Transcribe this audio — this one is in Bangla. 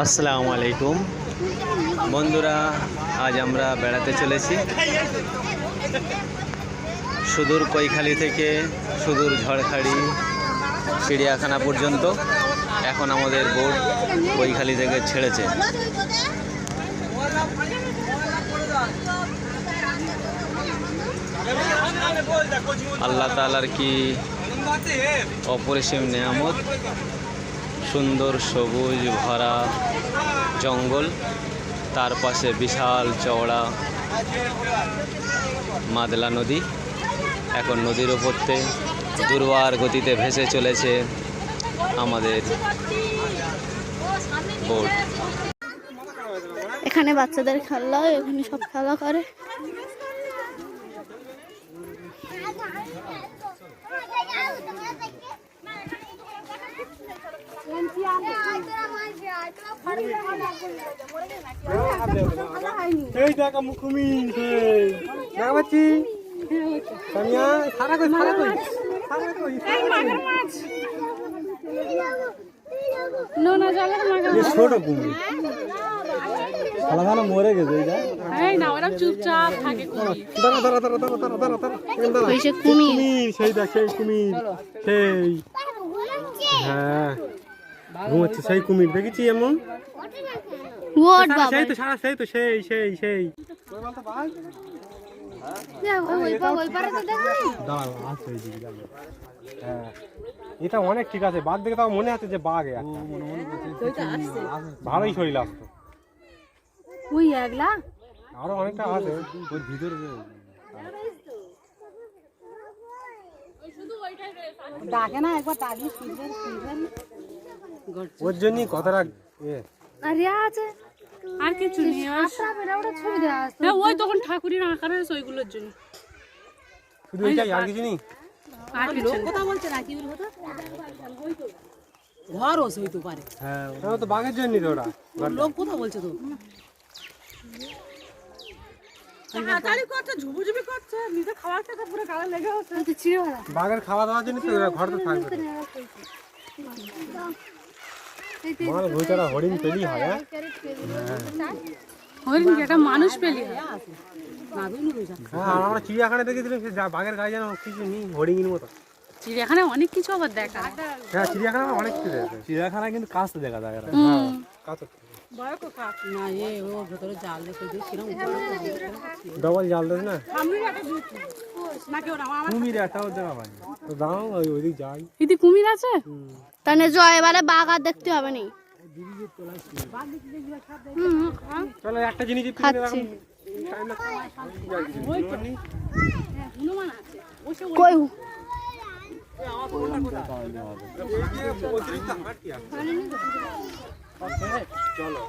আসসালামু আলাইকুম বন্ধুরা, আজ আমরা বেড়াতে চলেছি সুদূর কৈখালী থেকে সুদূর ঝড়খালি চিড়িয়াখানা পর্যন্ত। এখন আমাদের বোট কৈখালী থেকে ছেড়েছে। আল্লাহ তাআলার কি অপরিসীম নেয়ামত, সুন্দর সবুজ ভরা জঙ্গল, তার পাশে বিশাল চওড়া মাদলা নদী। এখন নদীর ওপরতে দুর্বার গতিতে ভেসে চলেছে আমাদের বোট। এখানে বাচ্চাদের খেলা, এখানে সব খেলা করে। মরে গেছে চুপচাপ থাকে। সেই দেখ, সেই কুমির, সেই হ্যাঁ ঘুমাচ্ছে, সেই কুমির দেখেছি এমন। সেই তো সারা, সেই তো সেই সেই সেই এটা অনেক ঠিক আছে। বাঘ দেখে তাও মনে আছে যে বাঘ ভালোই শরীর আসতো। ওই একলা আরো অনেকটা আছে ওই ভিতরে। ডাকে না একবার ডাকি, ওর জন্যই কথাটা আরে আছে আর কিছু নেই। ছবি দেওয়া আছে ওই তখন ঠাকুরের আঁকার হয়েছে ওইগুলোর জন্য, শুধু ওইটাই, আর কিছু নেই। আর কিছু কথা বলছে না, কি বলতো ঘর ওস হইতে পারে। হ্যাঁ ওটা তো বাঘের জন্যই তো, ওরা লোক কথা বলছে তো বাঘের খাওয়া দাওয়ার জন্য তো ঘর তো থাকবে। হরিণ পেলি হয়, মানুষ পেলি। আমরা চিড়িয়াখানা দেখেছিলাম, বাঘের গায়ে যেন কিছু নেই, হরিণের মতো। চিড়িয়াখানায় অনেক কিছু আবার দেখা। হ্যাঁ চিড়িয়াখানা অনেক কিছু দেখা, চিড়িয়াখানা কিন্তু কাছে দেখা যায় না। ডবল জাল দেয় না, কুমির একটাও দেখা পাই। দাও ওইদিক যাই, দিদি কুমির আছে তাহলে জয় এবারে বাঘ আর দেখতে হবে নি। চলো একটা জিনিস চলো